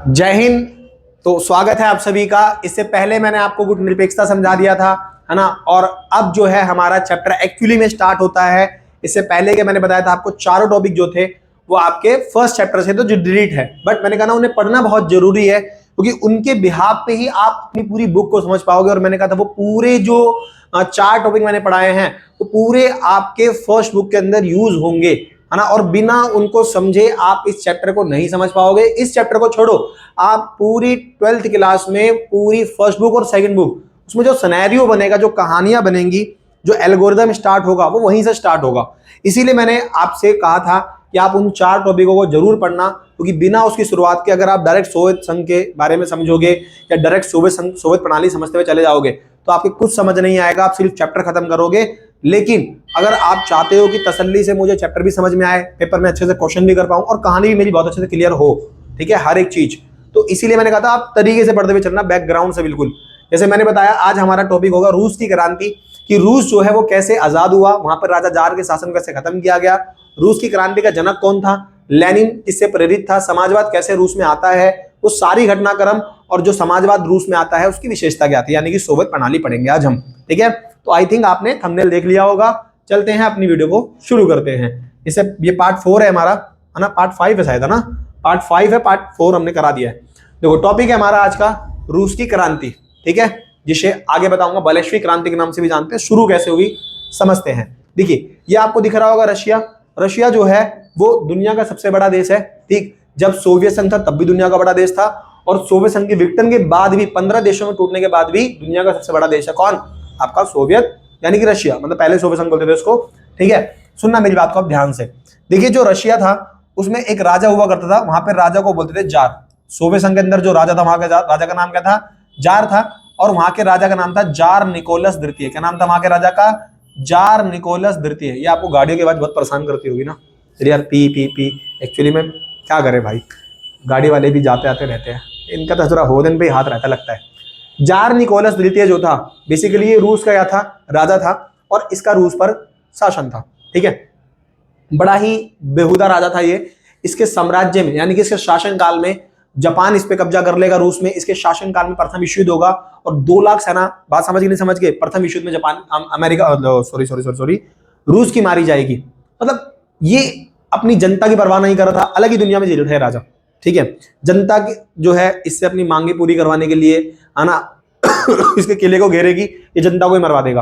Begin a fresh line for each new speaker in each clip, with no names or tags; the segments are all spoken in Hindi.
जय हिंद। तो स्वागत है आप सभी का। इससे पहले मैंने आपको गुट निरपेक्षता समझा दिया था, है ना। और अब जो है हमारा चैप्टर एक्चुअली में स्टार्ट होता है। इससे पहले के मैंने बताया था आपको चारों टॉपिक जो थे वो आपके फर्स्ट चैप्टर से तो जो डिलीट है, बट मैंने कहा ना उन्हें पढ़ना बहुत जरूरी है, क्योंकि उनके बिहाफ पे ही आप अपनी पूरी बुक को समझ पाओगे। और मैंने कहा था वो पूरे जो चार टॉपिक मैंने पढ़ाए हैं वो पूरे आपके फर्स्ट बुक के अंदर यूज होंगे, है ना। और बिना उनको समझे आप इस चैप्टर को नहीं समझ पाओगे। इस चैप्टर को छोड़ो, आप पूरी 12th क्लास में पूरी फर्स्ट बुक और सेकंड बुक, उसमें जो सिनेरियो बनेगा, जो कहानियां बनेंगी, जो एल्गोरिदम स्टार्ट होगा वो वहीं से स्टार्ट होगा। इसीलिए मैंने आपसे कहा था कि आप उन चार टॉपिकों को जरूर पढ़ना, क्योंकि बिना उसकी शुरुआत के अगर आप डायरेक्ट सोवियत संघ के बारे में समझोगे या डायरेक्ट सोवियत प्रणाली समझते हुए चले जाओगे तो आपके कुछ समझ नहीं आएगा, आप सिर्फ चैप्टर खत्म करोगे। लेकिन अगर आप चाहते हो कि तसल्ली से मुझे चैप्टर भी समझ में आए, पेपर में अच्छे से क्वेश्चन भी कर पाऊं और कहानी भी मेरी बहुत अच्छे से क्लियर हो, ठीक है, हर एक चीज, तो इसीलिए मैंने कहा था आप तरीके से पढ़ते हुए चलना, बैकग्राउंड से बिल्कुल। जैसे मैंने बताया आज हमारा टॉपिक होगा रूस की क्रांति, कि रूस जो है वो कैसे आजाद हुआ, वहां पर राजा जार के शासन कैसे खत्म किया गया, रूस की क्रांति का जनक कौन था, लेनिन किससे प्रेरित था, समाजवाद कैसे रूस में आता है, वो सारी घटनाक्रम और जो समाजवाद रूस में आता है उसकी विशेषता क्या थी, यानी कि सोवियत प्रणाली पढ़ेंगे आज हम, ठीक है। तो आई थिंक आपने थंबनेल देख लिया होगा। चलते हैं अपनी वीडियो को शुरू करते हैं। इसे ये पार्ट 4 है हमारा, है ना, पार्ट 5 है शायद, है ना, पार्ट 5 है, पार्ट 4 हमने करा दिया है। देखो टॉपिक है हमारा आज का रूस की क्रांति, ठीक है, जिसे आगे बताऊंगा बलेश्विक क्रांति के नाम से भी जानते हैं। शुरू कैसे हुई समझते हैं। देखिए ये आपको दिख रहा होगा रशिया। रशिया जो है वो दुनिया का सबसे बड़ा देश है, ठीक। जब सोवियत संघ था तब भी दुनिया का बड़ा देश था, और सोवियत संघ के विघटन के बाद भी 15 देशों में टूटने के बाद भी दुनिया का सबसे बड़ा देश है कौन, आपका सोवियत, यानी कि रशिया, मतलब पहले सोवियत संघ बोलते थे उसको, ठीक है। सुनना मेरी बात को आप ध्यान से। देखिए जो रशिया था उसमें एक राजा हुआ करता था, वहां पर राजा को बोलते थे जार। सोवियत संघ के अंदर जो राजा था वहां का राजा का नाम क्या था, जार था। और वहां के राजा का नाम था जार निकोलस द्वितीय। क्या नाम था वहां के राजा का, जार निकोलस द्वितीय। ये आपको गाड़ियों की आवाज बहुत परेशान करती होगी ना, चलिए यार पी पी पी, एक्चुअली में क्या करे भाई, गाड़ी वाले भी जाते आते रहते हैं, इनका तो थोड़ा होदन पे हाथ रहता लगता है। जार निकोलस द्वितीय जो था बेसिकली ये रूस का क्या था, राजा था, और इसका रूस पर शासन था, ठीक है। बड़ा ही बेहुदा राजा था ये। इसके साम्राज्य में यानी कि इसके शासन काल में जापान इस पे कब्जा कर लेगा रूस में। इसके शासन काल में प्रथम विश्व युद्ध होगा और 2 लाख सेना, बात समझ के नहीं समझ गए, प्रथम विश्व युद्ध में जापान अमेरिका सॉरी रूस की मारी जाएगी। मतलब ये अपनी जनता की परवाह नहीं कर रहा था, अलग ही दुनिया में जी रहा है राजा, ठीक है। जनता की जो है इससे अपनी मांगे पूरी करवाने के लिए, है ना, इसके किले को घेरेगी, ये जनता को ही मरवा देगा।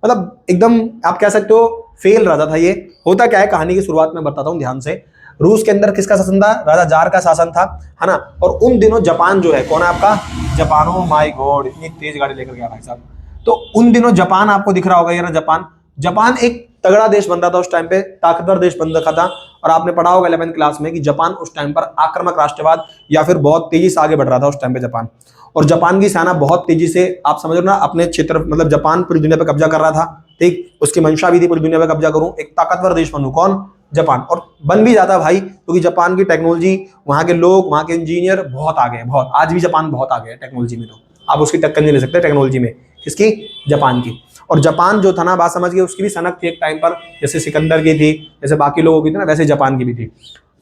मतलब एकदम आप कह सकते हो फेल राजा था ये। होता क्या है कहानी की शुरुआत में बताता हूं ध्यान से। रूस के अंदर किसका शासन था, राजा जार का शासन था, है ना। और उन दिनों जापान जो है, कौन है आपका, जापान। ओ माय गॉड, इतनी तेज गाड़ी लेकर गया भाई साहब। तो उन दिनों जापान आपको दिख रहा होगा, ये ना जापान। जापान एक तगड़ा देश बन रहा था उस टाइम पे, ताकतवर देश बन रखा था। और आपने पढ़ा होगा 11th क्लास में कि जापान उस टाइम पर आक्रामक राष्ट्रवाद या फिर बहुत तेजी से आगे बढ़ रहा था उस टाइम पे जापान। और जापान की सेना बहुत तेजी से, आप समझ लो ना, अपने क्षेत्र, मतलब जापान पूरी दुनिया पे कब्जा कर रहा था, ठीक। उसकी मंशा भी थी पूरी दुनिया पे कब्जा करूं, एक ताकतवर देश बनूं, कौन, जापान। और बन भी जाता भाई, क्योंकि जापान की टेक्नोलॉजी, वहां के लोग, वहां के इंजीनियर बहुत आगे हैं, बहुत। आज भी जापान बहुत आगे है टेक्नोलॉजी में, तो आप उसकी टक्कर नहीं ले सकते टेक्नोलॉजी में, किसकी, जापान की। और जापान जो था ना, बात समझ गए, उसकी भी सनक थी एक टाइम पर, जैसे सिकंदर की थी, जैसे बाकी लोगों की थी ना, वैसे जापान की भी थी।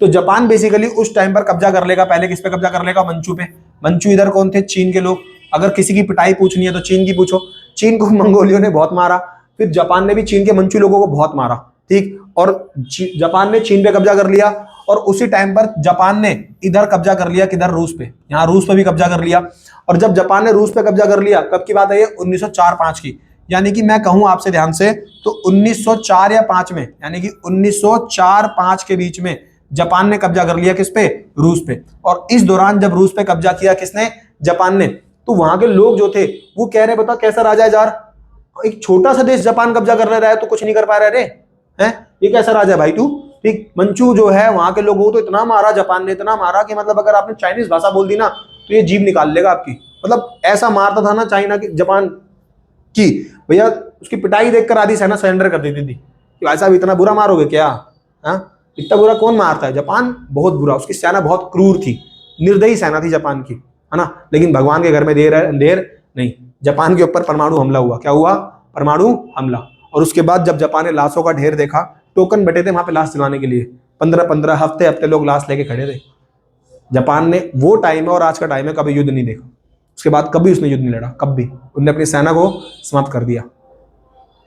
तो जापान बेसिकली उस टाइम पर कब्जा कर लेगा। पहले किस पे कब्जा कर लेगा, मंचू पे। मंचू इधर कौन थे, चीन के लोग। अगर किसी की पिटाई पूछनी है तो चीन की पूछो। चीन को मंगोलियों ने बहुत मारा, फिर जापान ने भी चीन के मंचू लोगों को बहुत मारा, ठीक। और जापान ने चीन पे कब्जा कर लिया, और उसी टाइम पर जापान ने इधर कब्जा कर लिया, किधर, रूस पे। यहाँ रूस पे भी कब्जा कर लिया। और जब जापान ने रूस पे कब्जा कर लिया, कब की बात है ये, 1904-5 की। यानी कि मैं कहूं आपसे ध्यान से तो 1904 या 5 में, यानी कि 1904-5 के बीच में जापान ने कब्जा कर लिया, किस पे, रूस पे। और इस दौरान जब रूस पे कब्जा किया किसने, जापान ने, तो वहां के लोग जो थे वो कह रहे, बता कैसा राजा है जार, एक छोटा सा देश जापान कब्जा कर रहा है तो कुछ नहीं कर पा रहे रे, हैं, ये कैसा राजा है भाई तू, ठीक। मंचू जो है वहां के लोगों को तो इतना मारा जापान ने, इतना मारा कि मतलब अगर आपने चाइनीज भाषा बोल दी ना तो ये जीभ निकाल लेगा आपकी। मतलब ऐसा मारता था ना चाइना की, जापान की, भैया उसकी पिटाई देखकर आधी सेना सरेंडर कर देती थी कि भाई साहब इतना बुरा मारोगे क्या, हाँ, इतना बुरा कौन मारता है। जापान बहुत बुरा, उसकी सेना बहुत क्रूर थी, निर्दयी सेना थी जापान की, है ना। लेकिन भगवान के घर में देर नहीं, जापान के ऊपर परमाणु हमला हुआ। क्या हुआ, परमाणु हमला। और उसके बाद जब जापान ने लाशों का ढेर देखा, टोकन बटे थे वहां पे लाश जलाने के लिए, 15-15 हफ्ते हफ्ते लोग लाश लेके खड़े थे। जापान ने वो टाइम है और आज का टाइम है, कभी युद्ध नहीं देखा। उसके बाद कभी उसने युद्ध नहीं लड़ा, कभी। उन्होंने अपनी सेना को समाप्त कर दिया।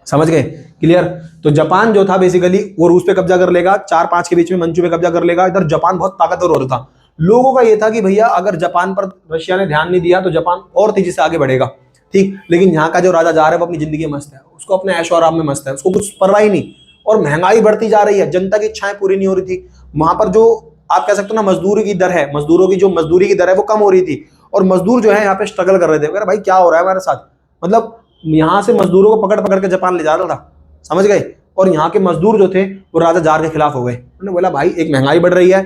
समझ गए? क्लियर? तो जापान जो था बेसिकली वो रूस पे कब्जा कर लेगा, 4-5 के बीच में मंचू पे कब्जा कर लेगा। इधर जापान बहुत ताकतवर हो रहा था। लोगों का ये था कि भैया अगर जापान पर रशिया ने ध्यान नहीं दिया तो जापान और तेजी से आगे बढ़ेगा, ठीक। लेकिन यहाँ का जो राजा जार है वो अपनी जिंदगी में मस्त है, उसको अपने ऐशो आराम में मस्त है, उसको कुछ परवाह ही नहीं। और महंगाई बढ़ती जा रही है, जनता की इच्छाएं पूरी नहीं हो रही थी। वहां पर जो आप कह सकते हो ना मजदूरी की दर है, मजदूरों की जो मजदूरी की दर है वो कम हो रही थी, और मजदूर जो है यहाँ पे स्ट्रगल कर रहे थे। भाई क्या हो रहा है हमारे साथ, मतलब यहाँ से मजदूरों को पकड़ पकड़ के जापान ले जा रहा था। समझ गए? और यहाँ के मजदूर जो थे वो राजा जार के खिलाफ हो गए। उन्होंने बोला भाई एक महंगाई बढ़ रही है,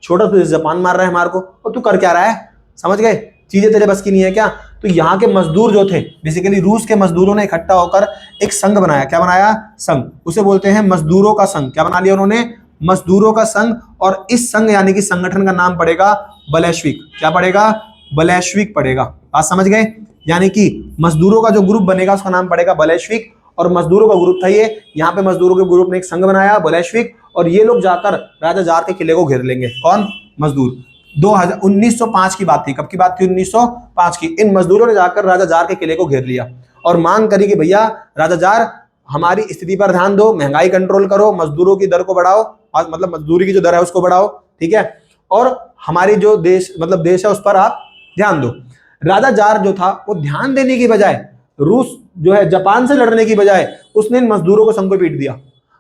छोटा तो जापान मार रहा है हमारे को, और तू कर क्या रहा है? समझ गए? चीजें तेरे बस की नहीं है क्या? तो यहाँ के मजदूर जो थे बेसिकली रूस के मजदूरों ने इकट्ठा होकर एक संघ बनाया। क्या बनाया? संघ। उसे बोलते हैं मजदूरों का संघ। क्या बना लिया उन्होंने? मजदूरों का संघ। और इस संघ यानी कि संगठन का नाम पड़ेगा बलेश्विक। क्या पड़ेगा? बलेश्विक पड़ेगा। बात समझ गए? यानी कि मजदूरों का जो ग्रुप बनेगा उसका नाम पड़ेगा बलेश्विक, और मजदूरों का ग्रुप था ये। यहाँ पे मजदूरों के ग्रुप ने एक संघ बनाया बलेश्विक, और ये लोग जाकर राजा जार के किले को घेर लेंगे। कौन? मजदूर। 1905 की बात थी। कब की बात थी? 1905 की। इन मजदूरों ने जाकर राजा जार के किले को घेर लिया और मांग करी कि भैया राजा जार हमारी स्थिति पर ध्यान दो, महंगाई कंट्रोल करो, मजदूरों की दर को बढ़ाओ, और मतलब मजदूरी की जो दर है उसको बढ़ाओ, ठीक है, और हमारी जो देश है उस पर आप ध्यान दो। राजा जार जो था वो ध्यान देने की बजाय, रूस जो है जापान से लड़ने की बजाय, उसने इन मजदूरों को संग को पीट दिया।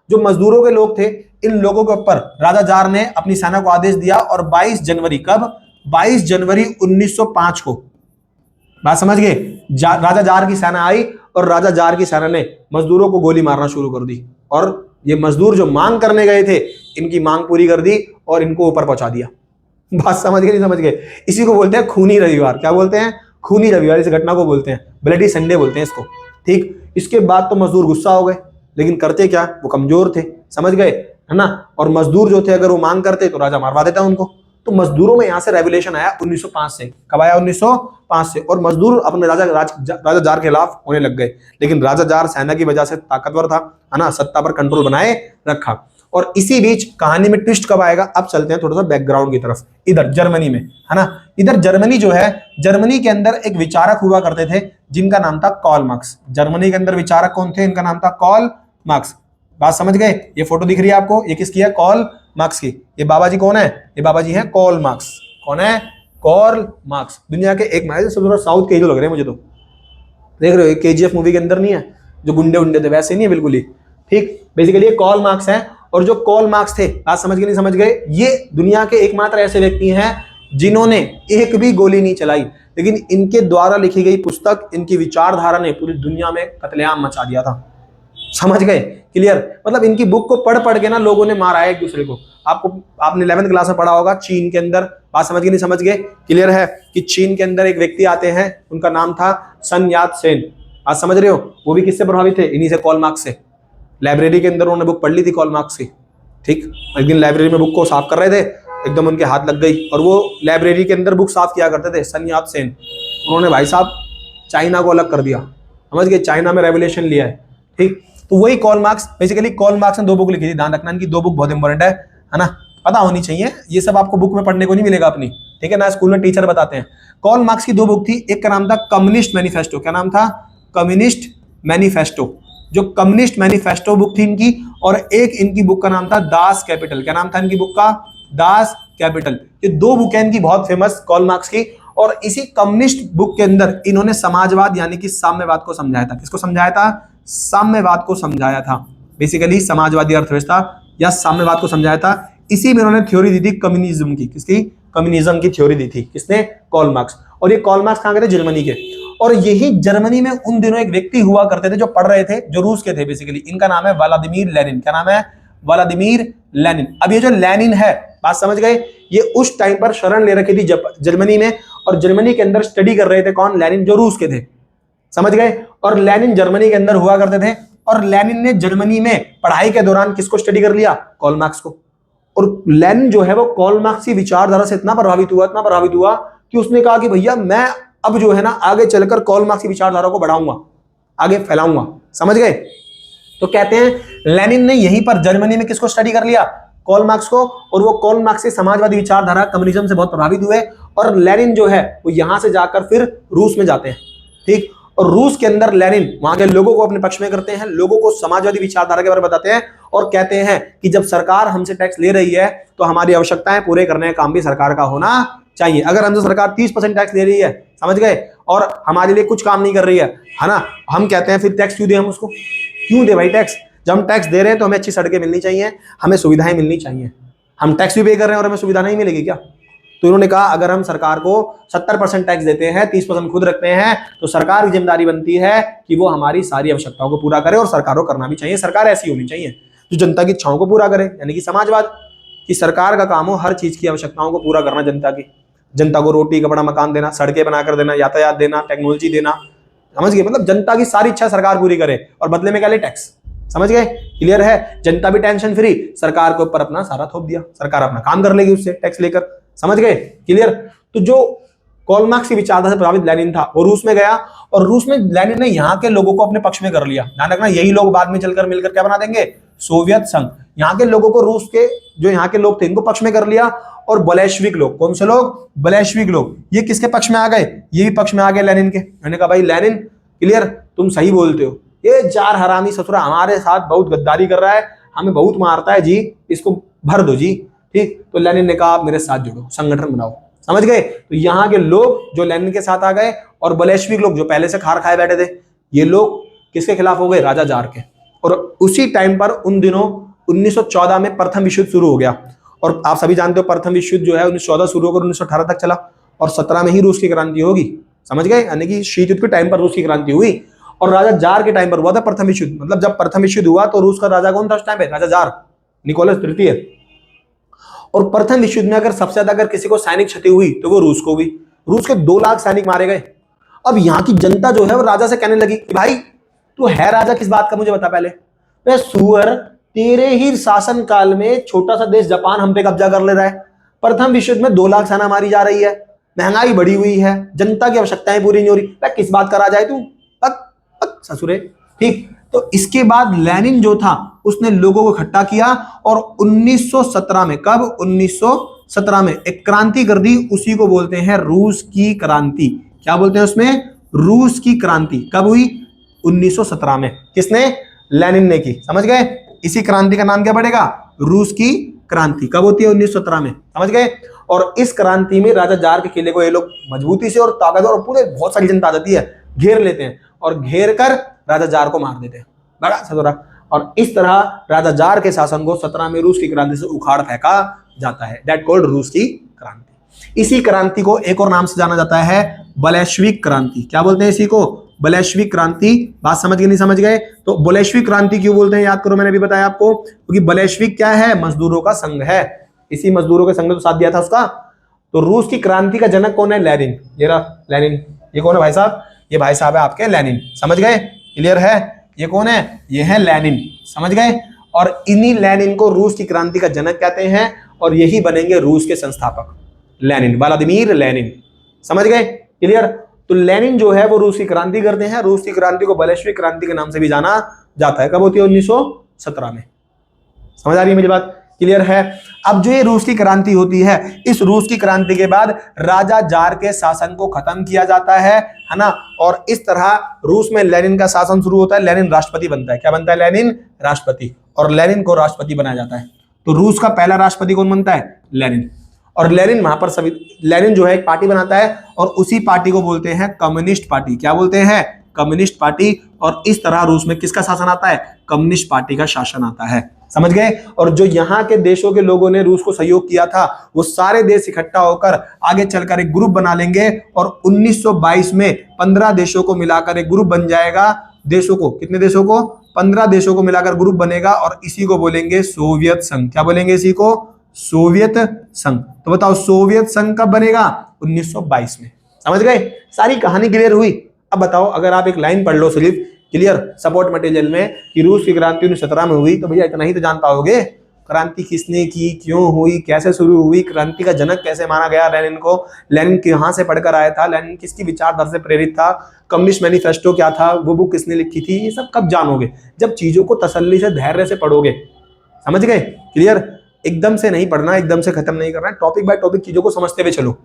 जो मजदूरों के लोग थे, इन लोगों के ऊपर राजा जार ने अपनी सेना को आदेश दिया, और 22 जनवरी, कब? 22 जनवरी 1905 को, बात समझ गए, राजा जार की सेना आई और राजा जार की सेना ने मजदूरों को गोली मारना शुरू कर दी, और ये मजदूर जो मांग करने गए थे इनकी मांग पूरी कर दी और इनको ऊपर पहुंचा दिया। बात समझ गए? नहीं समझ गए? इसी को बोलते हैं खूनी रविवार। क्या बोलते हैं? खूनी रविवार। इस घटना को बोलते हैं ब्लडी संडे बोलते हैं इसको, ठीक। इसके बाद तो मजदूर गुस्सा हो गए, लेकिन करते क्या, वो कमजोर थे, समझ गए, है ना। और मजदूर जो थे अगर वो मांग करते तो राजा मारवा देता उनको। तो मजदूरों में यहां से रेवोल्यूशन आया 1905 से। कब आया? 1905 से। और मजदूर अपने राजा जार के खिलाफ होने लग गए। लेकिन राजा जार सेना की वजह से ताकतवर था, है ना, सत्ता पर कंट्रोल बनाए रखा। और इसी बीच कहानी में ट्विस्ट कब आएगा? अब चलते हैं थोड़ा सा बैकग्राउंड की तरफ। इधर जर्मनी में, है ना, इधर जर्मनी जो है, जर्मनी के अंदर एक विचारक हुआ करते थे जिनका नाम था कार्ल मार्क्स। जर्मनी के अंदर विचारक कौन थे? इनका नाम था कार्ल मार्क्स। बात समझ गए? ये फोटो दिख रही है आपको, ये किसकी है? कार्ल मार्क्स की। ये बाबा जी कौन है? ये बाबा जी हैं कार्ल मार्क्स। कौन है? Karl Marx. दुनिया के एक साउथ के हीरो लग रहे हैं मुझे तो। देख रहे हो केजीएफ मूवी के अंदर नहीं है जो गुंडे उंडे थे, वैसे नहीं है बिल्कुल ही, ठीक। बेसिकली ये कार्ल मार्क्स है। और जो कार्ल मार्क्स थे, बात समझ गए नहीं समझ गए, ये दुनिया के एकमात्र ऐसे व्यक्ति हैं जिन्होंने एक भी गोली नहीं चलाई, लेकिन इनके द्वारा लिखी गई पुस्तक, इनकी विचारधारा ने पूरी दुनिया में कत्लेआम मचा दिया था। समझ गए? क्लियर? मतलब इनकी बुक को पढ़ पढ़ के ना लोगों ने मारा है एक दूसरे को। आपने 11th क्लास में पढ़ा होगा चीन के अंदर, बात समझ गए नहीं समझ गए, क्लियर है, कि चीन के अंदर एक व्यक्ति आते हैं, उनका नाम था सन यात सेन। आज समझ रहे हो? वो भी किससे प्रभावित थे? इन्हीं से, कार्ल मार्क्स से। लाइब्रेरी के अंदर उन्होंने बुक पढ़ ली थी कार्ल मार्क्स की, ठीक। एक दिन लाइब्रेरी में बुक को साफ कर रहे थे, एकदम उनके हाथ लग गई, और वो लाइब्रेरी के अंदर बुक साफ किया करते थे सन यात सेन। उन्होंने भाई साहब चाइना को अलग कर दिया, समझ गए, चाइना में रेवोल्यूशन लिया है, ठीक। तो वही Karl Marx, basically Karl Marx ने 2 बुक लिखी थी, ध्यान रखना इनकी 2 बुक बहुत इंपॉर्टेंट है ना, पता होनी चाहिए। ये सब आपको बुक में पढ़ने को नहीं मिलेगा अपनी, ठीक है ना, स्कूल में टीचर बताते हैं। कार्ल मार्क्स की 2 बुक थी, एक का नाम था कम्युनिस्ट मैनिफेस्टो। क्या नाम था? Communist manifesto. जो कम्युनिस्ट मैनिफेस्टो बुक थी इनकी, और एक इनकी बुक का नाम था दास कैपिटल। क्या नाम था इनकी बुक का? Das Kapital. ये 2 बुक है इनकी बहुत फेमस, कार्ल मार्क्स की। और इसी कम्युनिस्ट बुक के अंदर इन्होंने समाजवाद यानी कि साम्यवाद को समझाया था। किसको समझाया था? साम्यवाद को समझाया था। बेसिकली समाजवादी अर्थव्यवस्था या साम्यवाद को समझाया था। इसी में उन्होंने थ्योरी दी थी कम्युनिज्म की। किसकी? कम्युनिज्म की थ्योरी दी थी। किसने? Karl Marx. और ये कार्ल मार्क्स कहां के थे? जर्मनी के। और यही जर्मनी में उन दिनों एक व्यक्ति हुआ करते थे जो पढ़ रहे थे, जो रूस के थे बेसिकली। इनका नाम है व्लादिमीर लेनिन। क्या नाम है? Vladimir Lenin. अब ये जो लेनिन है, बात समझ गए, ये उस टाइम पर शरण ले रखी थी जर्मनी में, और जर्मनी के अंदर स्टडी कर रहे थे कौन? लेनिन, जो रूस के थे, समझ गए। और लेनिन जर्मनी के अंदर हुआ करते थे, और लेनिन ने जर्मनी में पढ़ाई के दौरान किसको स्टडी कर लिया? कार्ल मार्क्स को। और लेनिन जो है वो कार्ल मार्क्स की विचारधारा से इतना प्रभावित हुआ कि उसने कहा कि भैया मैं अब जो है ना आगे चलकर कार्ल मार्क्स की विचारधारा को बढ़ाऊंगा, आगे फैलाऊंगा, समझ गए। तो कहते हैं लेनिन ने यहीं पर जर्मनी में किसको स्टडी कर लिया? कॉल मार्क्स को, और वो कॉल मार्क्स से समाजवादी विचारधारा कम्युनिज्म से बहुत प्रभावित हुए, और लेनिन जो है वो यहां से जाकर फिर रूस में जाते हैं, ठीक। और रूस के अंदर लेनिन वहां के लोगों को अपने पक्ष में करते हैं, लोगों को समाजवादी विचारधारा के बारे में बताते हैं और कहते हैं कि जब सरकार हमसे टैक्स ले रही है तो हमारी आवश्यकताएं पूरे करने का काम भी सरकार का होना चाहिए। अगर हमसे सरकार 30% टैक्स ले रही है, समझ गए, और हमारे लिए कुछ काम नहीं कर रही है ना, हम कहते हैं फिर टैक्स क्यों दे, हम उसको क्यों दे भाई टैक्स। जब हम टैक्स दे रहे हैं तो हमें अच्छी सड़कें मिलनी चाहिए, हमें सुविधाएं मिलनी चाहिए। हम टैक्स भी पे कर रहे हैं और हमें सुविधा नहीं मिलेगी क्या? तो इन्होंने कहा अगर हम सरकार को 70% टैक्स देते हैं, 30% खुद रखते हैं, तो सरकार की जिम्मेदारी बनती है कि वो हमारी सारी आवश्यकताओं को पूरा करे, और सरकार को करना भी चाहिए। सरकार ऐसी होनी चाहिए जो जनता की इच्छाओं को पूरा करे, यानी कि समाजवाद, कि सरकार का काम हो हर चीज की आवश्यकताओं को पूरा करना जनता की, जनता को रोटी कपड़ा मकान देना, सड़कें बनाकर देना, यातायात देना, टेक्नोलॉजी देना, समझ गए, मतलब जनता की सारी इच्छा सरकार पूरी करे, और बदले में क्या ले, टैक्स। समझ गए, क्लियर है। जनता भी टेंशन फ्री, सरकार के ऊपर अपना सारा थोप दिया, सरकार अपना काम कर लेगी उससे टैक्स लेकर, समझ गए, क्लियर। तो जो कार्ल मार्क्स की विचारधारा से प्रभावित लेनिन था वो रूस में गया, और रूस में लेनिन ने यहाँ के लोगों को अपने पक्ष में कर लिया। ध्यान रखना, यही लोग बाद में चलकर मिलकर क्या बना देंगे, सोवियत संघ। यहाँ के लोगों को, रूस के जो यहाँ के लोग थे इनको पक्ष में कर लिया, और बलेश्विक लोग, कौन से लोग, बलेश्विक लोग, ये किसके पक्ष में आ गए, ये भी पक्ष में आ गए लेनिन के। मैंने कहा भाई लेनिन, क्लियर, तुम सही बोलते हो, ये जार हरामी ससुरा हमारे साथ बहुत गद्दारी कर रहा है, हमें बहुत मारता है जी, इसको भर दो जी, ठीक। तो लेनिन ने कहा आप मेरे साथ जुड़ो, संगठन बनाओ, समझ गए। तो यहाँ के लोग जो लेनिन के साथ आ गए, और बलेश्विक लोग जो पहले से खार खाए बैठे थे, ये लोग किसके खिलाफ हो गए, राजा जार के। और उसी टाइम पर उन दिनों 1914 में प्रथम विश्व युद्ध शुरू हो गया, और आप सभी जानते हो प्रथम विश्व युद्ध जो है 1914 शुरू होकर 1918 तक चला, और 17 में ही रूस की क्रांति होगी, समझ गए, यानी कि शीत युद्ध के टाइम पर रूस की क्रांति हुई, और राजा जार के टाइम पर हुआ था प्रथम विश्व युद्ध। मतलब जब प्रथम विश्व युद्ध हुआ तो रूस का राजा कौन था उस टाइम पे, राजा जार, निकोलस तृतीय। और प्रथम विश्व युद्ध में अगर सबसे ज्यादा अगर किसी को सैनिक क्षति हुई तो वो रूस को हुई, रूस के 2 लाख सैनिक मारे गए। अब यहाँ की जनता जो है वो राजा से कहने लगी कि भाई तू है राजा किस बात का, मुझे बता पहले। वे सुअर, तेरे ही शासन काल में छोटा सा देश जापान हम पे कब्जा कर ले रहा है, प्रथम विश्व युद्ध में 2 लाख सेना मारी जा रही है, महंगाई बढ़ी हुई है, जनता की आवश्यकताएं पूरी नहीं हो रही, किस बात का राजा है तू, ससुरे, ठीक। तो इसके बाद लेनिन जो था उसने लोगों को इकट्ठा किया, और 1917 में, कब, 1917 में एक क्रांति कर दी, उसी को बोलते हैं रूस की क्रांति। क्या बोलते हैं उसमें, रूस की क्रांति। कब हुई, 1917 में। किसने, लेनिन ने की, समझ गए। इसी क्रांति का नाम क्या पड़ेगा, रूस की क्रांति। कब होती है, 1917 में, समझ गए। और इस क्रांति में राजा जार के किले को ये लोग मजबूती से और ताकतवर, और पूरे बहुत सारी जनता आ जाती है, घेर लेते हैं, और घेर कर राजा जार को मार देते हैं, बड़ा सदोरा। और इस तरह राजा जार के शासन को 17 में रूस की क्रांति से उखाड़ फेंका जाता है, दैट कॉल्ड रूस की क्रांति। इसी क्रांति को एक और नाम से जाना जाता है, बलेश्विक क्रांति। क्या बोलते हैं इसी को, बलेश्विक क्रांति। बात समझ गए, नहीं समझ गए? तो बलेश्विक क्रांति क्यों बोलते हैं, याद करो, मैंने अभी बताया आपको, क्योंकि बलेश्विक क्या है, मजदूरों का संघ है। इसी मजदूरों के संघ ने तो साथ दिया था उसका। तो रूस की क्रांति का जनक कौन है, लेनिन। ये रहा लेनिन, ये कौन है भाई साहब, ये भाई साहब है आपके लेनिन, समझ गए, क्लियर है। ये कौन है, ये है लेनिन, समझ गए। और इन्हीं लेनिन को रूस की क्रांति का जनक कहते हैं, और यही बनेंगे रूस के संस्थापक, लेनिन, व्लादिमीर लेनिन, समझ गए, क्लियर। तो लेनिन जो है वो रूस की क्रांति करते हैं। रूस की क्रांति को बलेश्विक क्रांति के नाम से भी जाना जाता है। कब होती है, 1917 में। समझ आ रही है मेरी बात, क्लियर है। अब जो ये रूस की क्रांति होती है, इस रूस की क्रांति के बाद राजा जार के शासन को खत्म किया जाता है ना। और इस तरह रूस में लेनिन का शासन शुरू होता है, लेनिन राष्ट्रपति बनता है। क्या बनता है, लेनिन राष्ट्रपति, और लेनिन को राष्ट्रपति बनाया जाता है। तो रूस का पहला राष्ट्रपति कौन बनता है, लेनिन। और लेनिन वहां पर सभी, लेनिन जो है एक पार्टी बनाता है, और उसी पार्टी को बोलते हैं कम्युनिस्ट पार्टी। क्या बोलते हैं, कम्युनिस्ट पार्टी। और इस तरह रूस में किसका शासन आता है, कम्युनिस्ट पार्टी का शासन आता है, समझ गए। और जो यहाँ के देशों के लोगों ने रूस को सहयोग किया था, वो सारे देश इकट्ठा होकर आगे चलकर एक ग्रुप बना लेंगे, और 1922 में 15 देशों को मिलाकर एक ग्रुप बन जाएगा। देशों को, कितने देशों को, 15 देशों को मिलाकर ग्रुप बनेगा, और इसी को बोलेंगे सोवियत संघ। क्या बोलेंगे इसी को, सोवियत संघ। तो बताओ सोवियत संघ कब बनेगा, 1922 में, समझ गए। सारी कहानी क्लियर हुई। अब बताओ, अगर आप एक लाइन पढ़ लो सिर्फ, क्लियर, सपोर्ट मटेरियल में, कि रूस की क्रांति 1917 में हुई, तो भैया इतना ही तो जान पाओगे, क्रांति किसने की, क्यों हुई, कैसे शुरू हुई, क्रांति का जनक कैसे माना गया लेनिन को, लेनिन कहां से पढ़कर आया था, लेनिन किसकी विचारधारा से प्रेरित था, कम्युनिस्ट मैनिफेस्टो क्या था, वो बुक किसने लिखी थी, ये सब कब जानोगे, जब चीजों को तसल्ली से, धैर्य से पढ़ोगे, समझ गए, क्लियर। एकदम से नहीं पढ़ना, एकदम से खत्म नहीं करना है, टॉपिक बाय टॉपिक चीजों को समझते हुए चलो,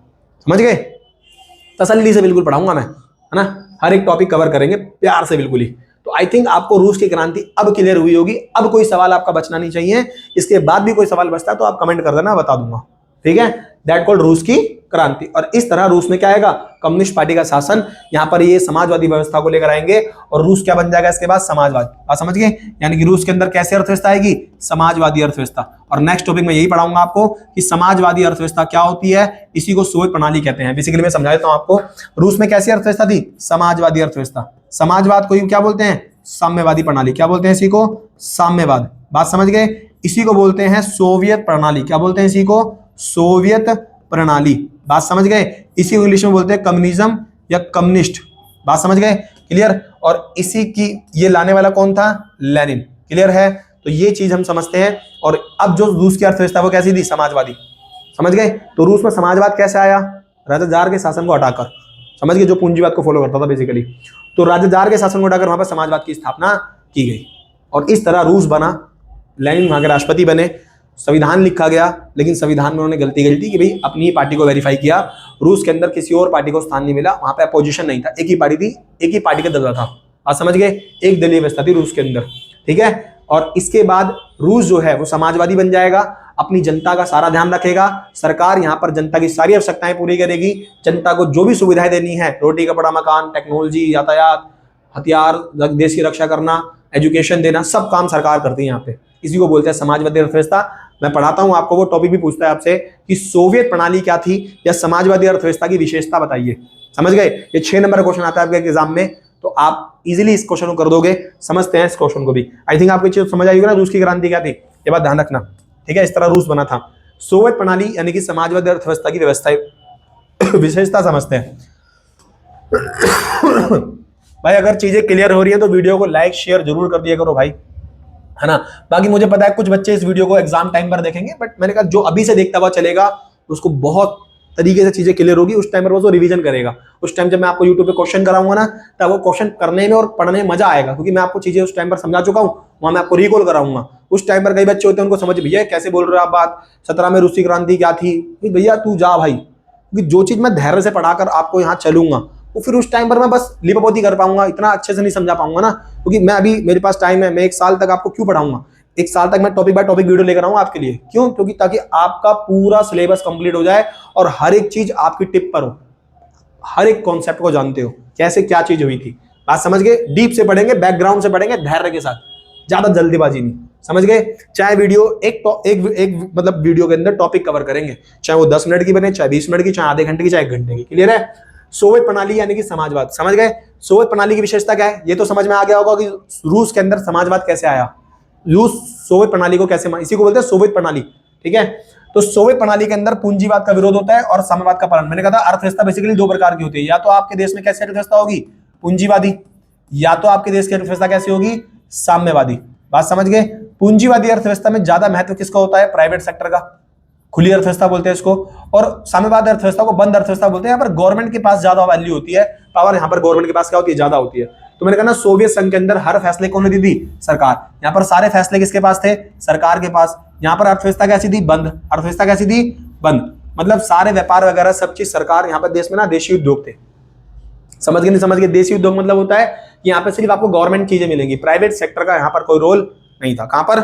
समझ गए। तसल्ली से बिल्कुल पढ़ाऊंगा मैं, है ना, हर एक टॉपिक कवर करेंगे प्यार से बिल्कुल ही। तो आई थिंक आपको रूस की क्रांति अब क्लियर हुई होगी। अब कोई सवाल आपका बचना नहीं चाहिए, इसके बाद भी कोई सवाल बचता है तो आप कमेंट कर देना, बता दूंगा, ठीक है। दैट कॉल्ड रूस की क्रांति। और इस तरह रूस में क्या आएगा, कम्युनिस्ट पार्टी का शासन, यहां पर ये समाजवादी व्यवस्था को लेकर आएंगे और रूस क्या बन जाएगा इसके बाद, समाजवाद। बात समझ गए, यानी कि रूस के अंदर कैसे अर्थव्यवस्था आएगी, समाजवादी अर्थव्यवस्था। और नेक्स्ट टॉपिक में यही पढ़ाऊंगा आपको कि समाजवादी अर्थव्यवस्था क्या होती है, इसी को सोवियत प्रणाली कहते हैं। बेसिकली मैं समझा देता हूं आपको, रूस में कैसी अर्थव्यवस्था थी, समाजवादी अर्थव्यवस्था। समाजवाद को क्या बोलते हैं, साम्यवादी प्रणाली। क्या बोलते हैं इसी को, साम्यवाद। बात समझ गए, इसी को बोलते हैं सोवियत प्रणाली। क्या बोलते हैं इसी को, सोवियत प्रणाली। बात समझ गए, इसी को इंग्लिश में बोलते हैं कम्युनिज्म या कम्युनिस्ट। बात समझ गए, क्लियर। और इसी की ये लाने वाला कौन था, लेनिन। क्लियर है, तो ये चीज हम समझते हैं। और अब जो रूस की अर्थव्यवस्था वो कैसी थी, समाजवादी। समझ गए, तो रूस में समाजवाद कैसे आया, राजा जार के शासन को हटाकर, समझ गए, जो पूंजीवाद को फॉलो करता था बेसिकली। तो राजा जार के शासन को हटाकर वहां पर समाजवाद की स्थापना की गई और इस तरह रूस बना। लेनिन वहां के राष्ट्रपति बने, संविधान लिखा गया, लेकिन संविधान में उन्होंने गलती कि भाई अपनी ही पार्टी को वेरीफाई किया। रूस के अंदर किसी और पार्टी को स्थान नहीं मिला, वहां पे अपोजिशन नहीं था, एक ही पार्टी थी, एक ही पार्टी का दल था। आप समझ गए, एक दलीय व्यवस्था थी रूस के अंदर, ठीक है। और इसके बाद रूस जो है वो समाजवादी बन जाएगा, अपनी जनता का सारा ध्यान रखेगा, सरकार यहाँ पर जनता की सारी आवश्यकताएं पूरी करेगी, जनता को जो भी सुविधाएं देनी है, रोटी कपड़ा मकान, टेक्नोलॉजी, यातायात, हथियार, देश की रक्षा करना, एजुकेशन देना, सब काम सरकार करती है यहाँ पे। इसी को बोलते हैं समाजवादी अर्थव्यवस्था। मैं पढ़ाता हूं आपको, वो टॉपिक भी पूछता है आपसे कि सोवियत प्रणाली क्या थी या समाजवादी अर्थव्यवस्था की विशेषता बताइए। समझ गए, ये 6 नंबर का क्वेश्चन आता है आपके एग्जाम में, तो आप इजीली इस क्वेश्चन को कर दोगे। समझते हैं इस क्वेश्चन को भी। आई थिंक आपको चीज समझ आएगी ना, रूस की क्रांति क्या थी, ये बात ध्यान रखना, ठीक है। इस तरह रूस बना था। सोवियत प्रणाली यानी कि समाजवादी अर्थव्यवस्था की व्यवस्था विशेषता समझते हैं। भाई अगर चीजें क्लियर हो रही है तो वीडियो को लाइक शेयर जरूर कर दिया करो भाई, है ना। बाकी मुझे पता है कुछ बच्चे इस वीडियो को एग्जाम टाइम पर देखेंगे, बट मैंने कहा जो अभी से देखता हुआ चलेगा उसको बहुत तरीके से चीजें क्लियर होगी, उस टाइम पर वो रिवीजन करेगा। उस टाइम जब मैं आपको यूट्यूब पे क्वेश्चन कराऊंगा ना, तब वो क्वेश्चन करने में और पढ़ने में मजा आएगा, क्योंकि मैं आपको चीजें उस टाइम पर समझा चुका हूँ, वहां मैं आपको रिकॉल कराऊंगा। उस टाइम पर कई बच्चे होते हैं उनको समझ, भैया कैसे बोल रहे हो आप बात, 17 में रूसी क्रांति क्या थी, भैया तू जा भाई, क्योंकि जो चीज मैं धैर्य से पढ़ाकर आपको यहाँ चलूंगा वो फिर उस टाइम पर मैं बस लिपापोती कर पाऊंगा, इतना अच्छे से नहीं समझा पाऊंगा ना, क्योंकि मैं अभी मेरे पास टाइम है, मैं 1 साल तक आपको क्यों पढ़ाऊंगा, 1 साल तक मैं टॉपिक बाय टॉपिक वीडियो लेकर आऊंगा आपके लिए। क्यों, क्योंकि ताकि आपका पूरा सिलेबस कंप्लीट हो जाए और हर एक चीज आपकी टिप पर हो, हर एक कॉन्सेप्ट को जानते हो कैसे क्या चीज हुई थी। बात समझ गए, डीप से पढ़ेंगे, बैकग्राउंड से पढ़ेंगे, धैर्य के साथ, ज्यादा जल्दीबाजी नहीं। समझ गए, चाहे वीडियो एक मतलब वीडियो के अंदर टॉपिक कवर करेंगे, चाहे वो 10 मिनट की बने, चाहे 20 मिनट की, चाहे आधे घंटे की, चाहे 1 घंटे की। क्लियर है। सोवियत प्रणाली यानी कि समाजवाद, समझ गए। सोवियत प्रणाली की विशेषता क्या है, ये तो समझ में आ गया होगा कि रूस के अंदर समाजवाद कैसे आया, रूस सोवियत प्रणाली को कैसे, इसी को बोलते हैं सोवियत प्रणाली, ठीक है। तो सोवियत प्रणाली के अंदर पूंजीवाद का विरोध होता है और साम्यवाद का पालन। मैंने कहा था अर्थव्यवस्था बेसिकली 2 प्रकार की होती है, या तो आपके देश में कैसी अर्थव्यवस्था होगी, पूंजीवादी, या तो आपके देश की अर्थव्यवस्था कैसी होगी, साम्यवादी। बात समझ गए। पूंजीवादी अर्थव्यवस्था में ज्यादा महत्व किसका होता है, प्राइवेट सेक्टर का, खुली अर्थव्यवस्था बोलते हैं इसको, और साम्यवाद अर्थव्यवस्था को बंद अर्थव्यवस्था बोलते हैं। यहाँ पर गवर्नमेंट के पास ज्यादा वैल्यू होती है, पावर यहाँ पर गवर्नमेंट के पास क्या होती है, ज्यादा होती है। तो मैंने कहा ना सोवियत संघ के अंदर हर फैसले कौन लेती थी, सरकार। यहाँ पर सारे फैसले किसके पास थे, सरकार के पास। यहाँ पर अर्थव्यवस्था कैसी थी, बंद। अर्थव्यवस्था कैसी थी, बंद, मतलब सारे व्यापार वगैरह सब चीज सरकार। यहाँ पर देश में ना देशी उद्योग थे, समझ गए नहीं समझ गए। देशी उद्योग मतलब होता है कि यहाँ पे सिर्फ आपको गवर्नमेंट चीजें मिलेंगी, प्राइवेट सेक्टर का यहाँ पर कोई रोल नहीं था। कहां पर,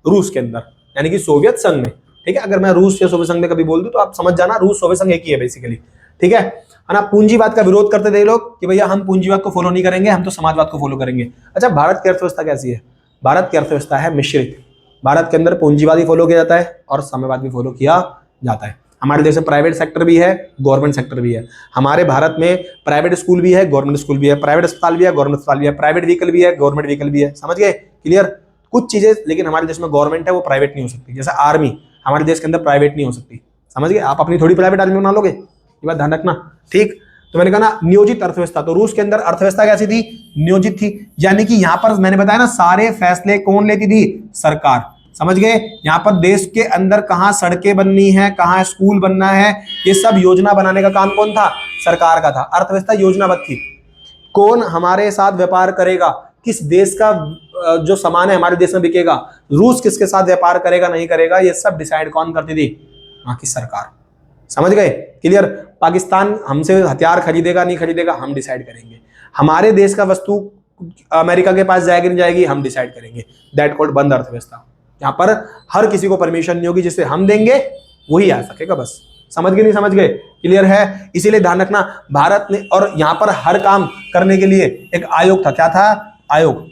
रूस के अंदर, यानी कि सोवियत संघ में, ठीक है। अगर मैं रूस या सोवियत संघ में कभी बोल दूं तो आप समझ जाना रूस सोवियत संघ एक ही है बेसिकली, ठीक है ना। पूंजीवाद का विरोध करते थे लोग कि भैया हम पूंजीवाद को फॉलो नहीं करेंगे, हम तो समाजवाद को फॉलो करेंगे। अच्छा, भारत की अर्थव्यवस्था कैसी है, भारत की अर्थव्यवस्था है मिश्रित। भारत के अंदर पूंजीवाद भी फॉलो किया जाता है और साम्यवाद भी फॉलो किया जाता है। हमारे देश में प्राइवेट सेक्टर भी है, गवर्नमेंट सेक्टर भी है। हमारे भारत में प्राइवेट स्कूल भी है, गवर्नमेंट स्कूल भी है, प्राइवेट अस्पताल भी है, गवर्नमेंट अस्पताल भी है, प्राइवेट व्हीकल भी है, गवर्नमेंट व्हीकल भी है। समझ गए, क्लियर। कुछ चीजें लेकिन हमारे देश में गवर्नमेंट है वो प्राइवेट नहीं हो सकती, जैसे आर्मी हमारे देश के अंदर प्राइवेट नहीं हो सकती। समझ गए, आप अपनी थोड़ी प्राइवेट आर्मी बना लोगे, ये बात ध्यान रखना, ठीक। तो मैंने कहा ना नियोजित अर्थव्यवस्था, तो रूस के अंदर अर्थव्यवस्था कैसी थी, नियोजित थी, यानी कि यहां पर मैंने बताया ना सारे फैसले कौन लेती थी, सरकार। समझ गए, यहां पर देश के अंदर कहां सड़कें बननी है, कहां स्कूल बनना है, ये सब योजना बनाने का काम कौन था, सरकार का था। अर्थव्यवस्था योजनाबद्ध थी, कौन हमारे साथ व्यापार करेगा, किस देश का जो सामान है हमारे देश में बिकेगा, रूस किसके साथ व्यापार करेगा नहीं करेगा ये सब डिसाइड कौन करती थी? वहां की सरकार। समझ गए? क्लियर? पाकिस्तान हमसे हथियार खरीदेगा नहीं खरीदेगा हम डिसाइड करेंगे। हमारे देश का वस्तु अमेरिका के पास जाएगी नहीं जाएगी हम डिसाइड करेंगे। दैट कॉल्ड बंद अर्थव्यवस्था। यहाँ पर हर किसी को परमिशन नहीं होगी, जिसे हम देंगे वही आ सकेगा। बस समझ गए नहीं समझ गए? क्लियर है? इसीलिए ध्यान रखना भारत ने, और यहाँ पर हर काम करने के लिए एक आयोग था। क्या था? आयोग।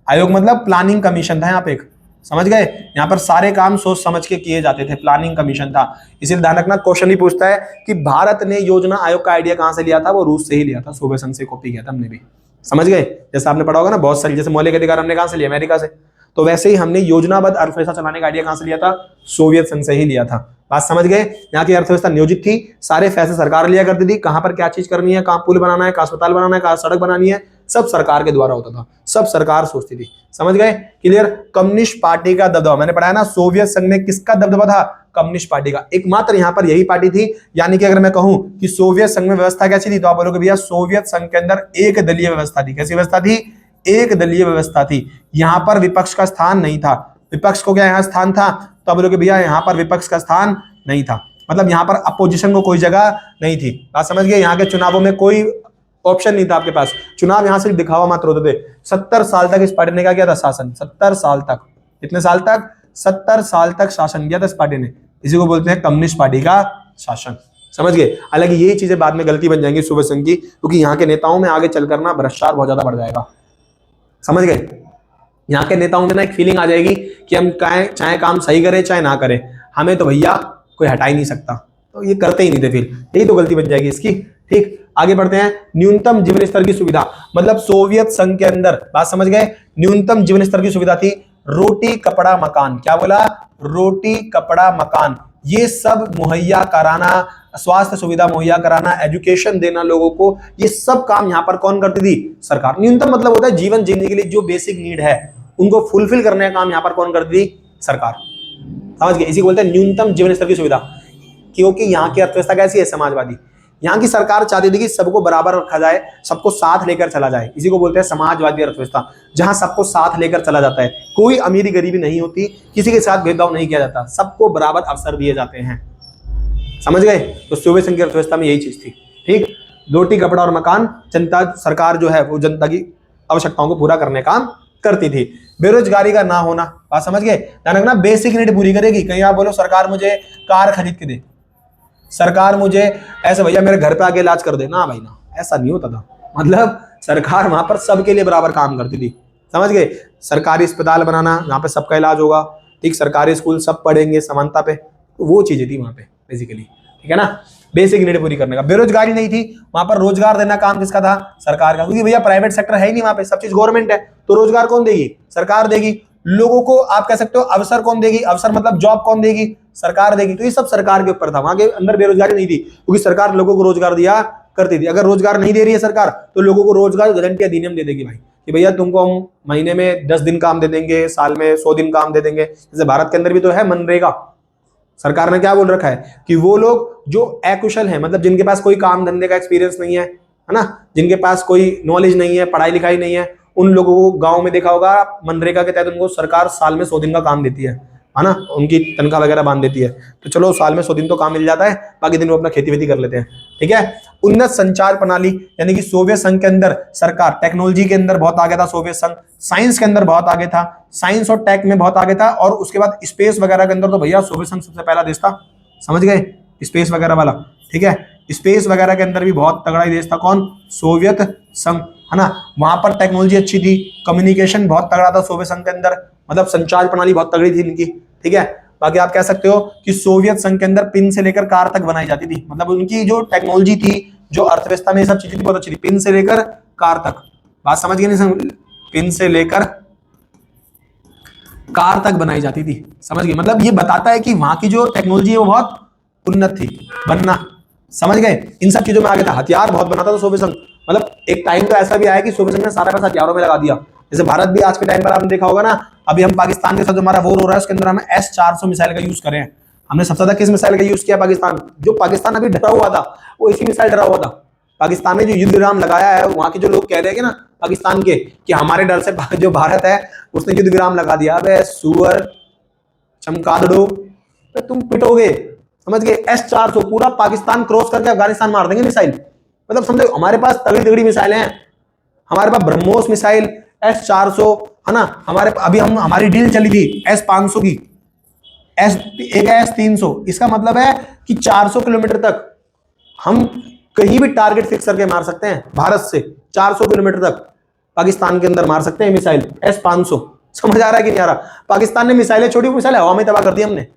आयोग मतलब प्लानिंग कमीशन था यहाँ पे एक। समझ गए? यहाँ पर सारे काम सोच समझ के किए जाते थे, प्लानिंग कमीशन था। इसीलिए ध्यान रखना क्वेश्चन ही पूछता है कि भारत ने योजना आयोग का आइडिया कहां से लिया था? वो रूस से ही लिया था, सोवियत संघ से कॉपी किया था हमने भी। समझ गए? जैसे आपने पढ़ा होगा ना बहुत सारी, जैसे मौलिक अधिकार हमने कहां से लिया? अमेरिका से। तो वैसे ही हमने योजनाबद्ध अर्थव्यवस्था चलाने का आइडिया कहां से लिया था? सोवियत संघ से ही लिया था। बात समझ गए? यहाँ की अर्थव्यवस्था नियोजित थी, सारे फैसले सरकार लिया करती थी। कहां पर क्या चीज करनी है, कहां पुल बनाना है, कहां अस्पताल बनाना है, कहां सड़क बनानी है, सब सरकार के द्वारा होता था, सब सरकार सोचती थी। समझ गए? क्लियर? कम्युनिस्ट पार्टी का दबदबा, मैंने पढ़ाया ना सोवियत संघ में किसका दबदबा था? कम्युनिस्ट पार्टी का। एकमात्र यहाँ पर यही पार्टी थी। यानी कि अगर मैं कहूं कि सोवियत संघ में व्यवस्था कैसी थी, तो आप बोलोगे भैया सोवियत संघ के अंदर एक दलीय व्यवस्था थी। कैसी व्यवस्था थी? एक दलीय व्यवस्था थी। यहां पर विपक्ष का स्थान नहीं था। विपक्ष को क्या यहां स्थान था? तो आप बोलोगे भैया यहां पर विपक्ष का स्थान नहीं था, मतलब यहां पर अपोजिशन को कोई जगह नहीं थी। बात समझ गए? यहाँ के चुनावों में कोई ऑप्शन नहीं था आपके पास, चुनाव यहां सिर्फ दिखावा मात्र होते थे। 70 साल तक इस पार्टी ने क्या किया था? शासन। 70 साल तक। कितने साल तक? 70 साल तक शासन किया था इस पार्टी ने। इसी को बोलते हैं कम्युनिस्ट पार्टी का शासन। समझ गए? हालांकि यही चीजें बाद में गलती बन जाएंगी सोवियत संघ की, क्योंकि यहाँ के नेताओं में आगे चलकर ना भ्रष्टाचार बहुत ज्यादा बढ़ जाएगा। समझ गए? यहाँ के नेताओं में ना एक फीलिंग आ जाएगी कि हम चाहे काम सही करें चाहे ना करें, हमें तो भैया कोई हटा ही नहीं सकता, तो ये करते ही नहीं थे। फिर यही तो गलती बन जाएगी इसकी। ठीक, आगे बढ़ते हैं। न्यूनतम जीवन स्तर की सुविधा, मतलब सोवियत संघ के अंदर, बात समझ गए? न्यूनतम जीवन स्तर की सुविधा थी रोटी कपड़ा मकान। क्या बोला? रोटी कपड़ा मकान, ये सब मुहैया कराना, स्वास्थ्य सुविधा मुहैया कराना, एजुकेशन देना लोगों को, ये सब काम यहाँ पर कौन करती थी? सरकार। न्यूनतम मतलब होता है जीवन जीने के लिए जो बेसिक नीड है उनको फुलफिल करने का काम यहाँ पर कौन करती थी? सरकार। समझ गए? इसी को बोलते हैं न्यूनतम जीवन स्तर की सुविधा। क्योंकि यहाँ की अर्थव्यवस्था कैसी है? समाजवादी। यहाँ की सरकार चाहती थी कि सबको बराबर रखा जाए, सबको साथ लेकर चला जाए। इसी को बोलते हैं समाजवादी अर्थव्यवस्था, जहां सबको साथ लेकर चला जाता है। कोई अमीरी गरीबी नहीं होती, किसी के साथ भेदभाव नहीं किया जाता, सबको बराबर अवसर दिए जाते हैं। समझ गए? तो सोवियत संघ की अर्थव्यवस्था में यही चीज थी। ठीक, रोटी कपड़ा और मकान, जनता, सरकार जो है वो जनता की आवश्यकताओं को पूरा करने का काम करती थी। बेरोजगारी का ना होना, बात समझ गए? ध्यान रखना, बेसिक नीड पूरी करेगी। कहीं आप बोलो सरकार मुझे कार खरीद के दे, सरकार मुझे ऐसे भैया मेरे घर पे आके इलाज कर दे, ना भाई ना, ऐसा नहीं होता था। मतलब सरकार वहां पर सबके लिए बराबर काम करती थी। समझ गए? सरकारी अस्पताल बनाना जहाँ पे सबका इलाज होगा, ठीक, सरकारी स्कूल सब पढ़ेंगे समानता पे, तो वो चीजें थी वहां पे बेसिकली। ठीक है ना? बेसिक नीड पूरी करने का। बेरोजगारी नहीं थी वहां पर, रोजगार देना काम किसका था? सरकार का, क्योंकि भैया प्राइवेट सेक्टर है ही नहीं वहां पे, सब चीज गवर्नमेंट है, तो रोजगार कौन देगी? सरकार देगी। लोगों को आप कह सकते हो अवसर कौन देगी? अवसर मतलब जॉब कौन देगी? सरकार देगी। तो ये सब सरकार के ऊपर था, वहां के अंदर बेरोजगारी नहीं थी, क्योंकि सरकार लोगों को रोजगार दिया करती थी। अगर रोजगार नहीं दे रही है सरकार, तो लोगों को रोजगार गारंटी अधिनियम दे देगी भाई, कि भैया तुमको हम महीने में 10 दिन काम दे देंगे, साल में 100 दिन काम दे देंगे। जैसे भारत के अंदर भी तो है मनरेगा। सरकार ने क्या बोल रखा है कि वो लोग जो अकुशल है, मतलब जिनके पास कोई काम धंधे का एक्सपीरियंस नहीं है ना, जिनके पास कोई नॉलेज नहीं है, पढ़ाई लिखाई नहीं है, उन लोगों को गांव में देखा होगा मनरेगा के तहत उनको सरकार साल में 100 दिन का काम देती है ना, उनकी तनख्वाह वगैरह बांध देती है। तो चलो साल में 100 दिन तो काम मिल जाता है, बाकी दिन वो अपना खेती वेती कर लेते हैं। ठीक है? उन्नत संचार प्रणाली, यानी कि सोवियत संघ के अंदर सरकार टेक्नोलॉजी के अंदर बहुत आगे था सोवियत संघ, साइंस के अंदर बहुत आगे था, साइंस और टेक में बहुत आगे था, और उसके बाद स्पेस वगैरह के अंदर तो भैया सोवियत संघ सबसे पहला देश था। समझ गए? स्पेस वगैरह वाला। ठीक है? स्पेस वगैरह के अंदर भी बहुत तगड़ा देश था। कौन? सोवियत संघ, है ना? वहां पर टेक्नोलॉजी अच्छी थी, कम्युनिकेशन बहुत तगड़ा था सोवियत संघ के अंदर, मतलब संचार प्रणाली बहुत तगड़ी थी इनकी। ठीक है? बाकी आप कह सकते हो कि सोवियत संघ के अंदर पिन से लेकर कार तक बनाई जाती थी, मतलब उनकी जो टेक्नोलॉजी थी, जो अर्थव्यवस्था में सब चीजें थी बहुत अच्छी थी, पिन से लेकर कार तक। बात समझ गए नहीं? पिन से लेकर कार तक बनाई जाती थी। समझ गए? मतलब ये बताता है कि वहां की जो टेक्नोलॉजी है वो बहुत उन्नत थी बनना। समझ गए? इन सब चीजों में आगे था। हथियार बहुत बनाता था सोवियत संघ, मतलब एक टाइम तो ऐसा भी आया कि सोवियत संघ ने सारा पैसा हथियारों में लगा दिया। जैसे भारत भी आज के टाइम पर आपने देखा होगा ना, अभी हम पाकिस्तान के साथ जो हमारा वॉर हो रहा है उसके अंदर हमें S-400 मिसाइल का यूज करें। हमने सबसे ज्यादा किस मिसाइल का यूज किया? पाकिस्तान। जो पाकिस्तान अभी डरा हुआ था वो इसी मिसाइल डरा हुआ था। पाकिस्तान ने जो युद्ध विराम लगाया है, वहां के जो लोग कह रहे हैं कि ना पाकिस्तान के कि हमारे डर से जो भारत है उसने युद्ध विराम लगा दिया। अब सुअर चमकादड़ो, तुम पिटोगे, समझ गए। S-400 पूरा पाकिस्तान क्रॉस करके अफगानिस्तान मार देंगे मिसाइल। मतलब समझो हमारे पास तगड़ी तगड़ी मिसाइलें हैं, हमारे पास ब्रह्मोस मिसाइल, S-400 है ना, हमारे अभी हमारी डील चली थी S-500 की, एक S-300। इसका मतलब है कि 400 किलोमीटर तक हम कहीं भी टारगेट फिक्स करके मार सकते हैं। भारत से 400 किलोमीटर तक पाकिस्तान के अंदर मार सकते हैं मिसाइल S-500। समझ आ रहा है कि नहीं आ रहा? पाकिस्तान ने मिसाइलें छोड़ी, मिसाइल हवा में तबाह कर दी हमने।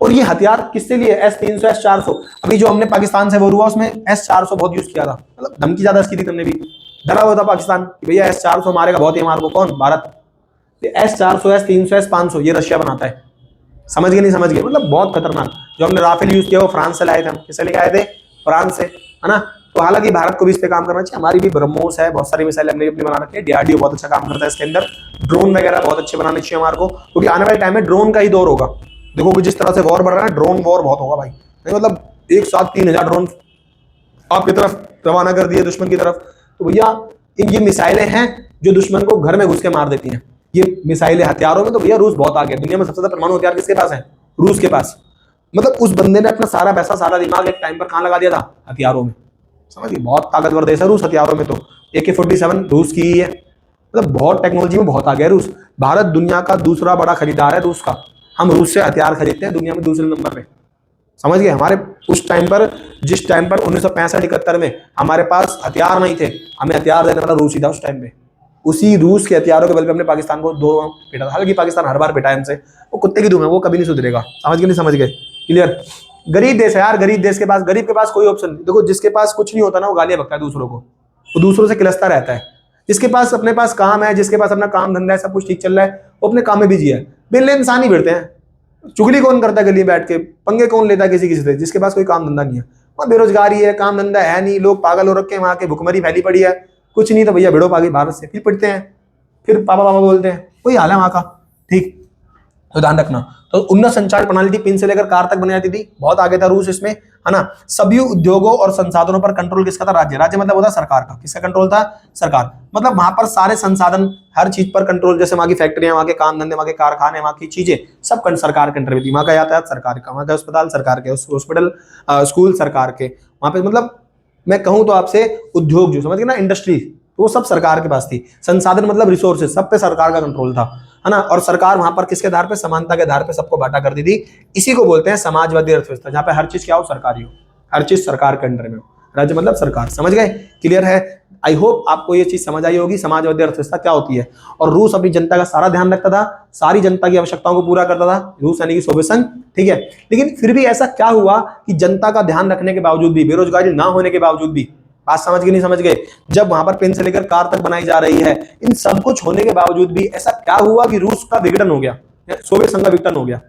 और ये हथियार किससे लिए? S-300 S-400। अभी जो हमने पाकिस्तान से वॉर हुआ उसमें S-400 बहुत यूज किया था, मतलब धमकी ज्यादा इसकी थी। तुमने भी डरा हुआ था पाकिस्तान कि भैया S-400 मारेगा, बहुत ही हमारे को। कौन? भारत। S-400 S-300 S-500 ये रशिया बनाता है। समझ गए? नहीं समझ गए? मतलब बहुत खतरनाक। जो हमने राफेल यूज किया वो फ्रांस से लाए थे हम। किससे लेके आए थे? फ्रांस से, है ना। तो हालांकि भारत को भी इस पे काम करना चाहिए। हमारी भी ब्रह्मोस है, बहुत सारी मिसाइल हमने अपनी बना रखी है। DRDO बहुत अच्छा काम करता है इसके अंदर। ड्रोन वगैरह बहुत अच्छे बनाने चाहिए हमारे को, क्योंकि आने वाले टाइम में ड्रोन का ही दौर होगा। देखो कि जिस तरह से वॉर बढ़ रहा है, ड्रोन वॉर बहुत होगा भाई। नहीं मतलब एक साथ 3000 ड्रोन आपकी तरफ रवाना कर दिए दुश्मन की तरफ। तो भैया ये मिसाइलें हैं जो दुश्मन को घर में घुस के मार देती हैं। ये मिसाइलें हथियारों में तो भैया रूस बहुत आगे। दुनिया में सबसे ज्यादा परमाणु हथियार किसके पास है? रूस के पास। मतलब उस बंदे ने अपना सारा पैसा, सारा दिमाग एक टाइम पर कहां लगा दिया था? हथियारों में। समझिए बहुत ताकतवर देश है रूस हथियारों में। तो AK-47 रूस की ही है। मतलब बहुत टेक्नोलॉजी में बहुत आगे है रूस। भारत दुनिया का दूसरा बड़ा खरीदार है रूस का। हम रूस से हथियार खरीदते हैं दुनिया में दूसरे नंबर पे। समझ गए? हमारे उस टाइम पर, जिस टाइम पर 1965-71 में हमारे पास हथियार नहीं थे, हमें हथियार देने वाला रूस ही था उस टाइम पे। उसी रूस के हथियारों के बल पे हमने पाकिस्तान को 2 पिटा था। हालांकि पाकिस्तान हर बार पिटा है हमसे, वो कुत्ते की धूम है, वो कभी नहीं सुधरेगा। समझ गए? नहीं समझ गए? क्लियर? गरीब देश है यार, गरीब देश के पास, गरीब के पास कोई ऑप्शन नहीं। देखो जिसके पास कुछ नहीं होता ना वो गालियां बकता है दूसरों को, वो दूसरों से किलसता रहता है। जिसके पास अपने पास काम है, जिसके पास अपना काम धंधा है, सब कुछ ठीक चल रहा है, वो अपने काम में बिजी है। बिल्ले इंसान ही भिड़ते हैं। चुगली कौन करता है गली में बैठ के? पंगे कौन लेता है किसी किसी से? जिसके पास कोई काम धंधा नहीं है। वहाँ बेरोजगारी है, काम धंधा है नहीं, लोग पागल हो रखे हैं, वहाँ के भुखमरी फैली पड़ी है। कुछ नहीं तो भैया भिड़ो पागी भारत से, फिर पिटते हैं, फिर पापा पापा बोलते हैं। वही हाल है वहाँ का। ठीक, तो ध्यान रखना। तो उन्नत संचार प्रणाली थी, पिन से लेकर कार तक बनाई जाती थी। बहुत आगे था रूस इसमें, है ना। सभी उद्योगों और संसाधनों पर कंट्रोल किसका था? राज्य। राज्य मतलब होता सरकार का। किसका कंट्रोल था? सरकार। मतलब वहां पर सारे संसाधन, हर चीज पर कंट्रोल। जैसे वहां की फैक्ट्रियां, वहां के काम धंधे, वहां के कारखाने, वहां की चीजें सब सरकार के अंडर में थी। वहां का यातायात सरकार का, वहां का अस्पताल सरकार के, हॉस्पिटल स्कूल सरकार के। वहां पे मतलब मैं कहूं तो आपसे उद्योग, जो समझ गए ना, इंडस्ट्री, वो सब सरकार के पास थी। संसाधन मतलब रिसोर्सेज, सब पे सरकार का कंट्रोल था, है ना। और सरकार वहां पर किसके आधार पे? समानता के आधार पे सबको बांटा करती थी। इसी को बोलते हैं समाजवादी अर्थव्यवस्था, जहां पे हर चीज क्या हो? सरकारी हो, हर चीज सरकार के अंडर में हो। राज्य मतलब सरकार। समझ गए? क्लियर है? आई होप आपको ये चीज समझ आई होगी समाजवादी अर्थव्यवस्था क्या होती है। और रूस अपनी जनता का सारा ध्यान रखता था, सारी जनता की आवश्यकताओं को पूरा करता था, रूस यानी कि सोवियत संघ। ठीक है, लेकिन फिर भी ऐसा क्या हुआ कि जनता का ध्यान रखने के बावजूद भी, बेरोजगारी ना होने के बावजूद भी, बात समझ गए? नहीं समझ गए? जब वहां पर पेन से लेकर कार तक बनाई जा रही है, इन सब कुछ होने के बावजूद भी ऐसा क्या हुआ कि रूस का विघटन हो गया, सोवियत संघ का विघटन हो गया।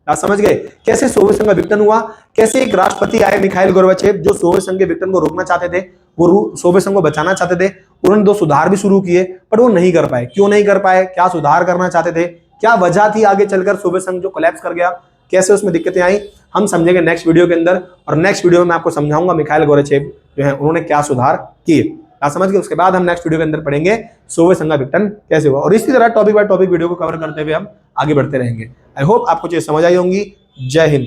आप समझ गए? कैसे सोवियत संघ का विघटन हुआ? कैसे एक राष्ट्रपति आए मिखाइल गोर्बाचेव, जो सोवियत संघ के विघटन को रोकना चाहते थे, वो सोवियत संघ को बचाना चाहते थे। उन्होंने 2 सुधार भी शुरू किए, पर वो नहीं कर पाए। क्यों नहीं कर पाए? क्या सुधार करना चाहते थे? क्या वजह थी आगे चलकर सोवियत संघ जो कोलैप्स कर गया? कैसे उसमें दिक्कतें आई, हम समझेंगे नेक्स्ट वीडियो के अंदर। और नेक्स्ट वीडियो में मैं आपको समझाऊंगा मिखाइल गोर्बाचेव जो है उन्होंने क्या सुधार किए। आप समझ गए? उसके बाद हम नेक्स्ट वीडियो के अंदर पढ़ेंगे सोवियत संघ का विघटन कैसे हुआ। और इसी तरह टॉपिक बाय टॉपिक वीडियो को कवर करते हुए हम आगे बढ़ते रहेंगे। आई होप आपको चीज समझ आई होंगी। जय हिंद।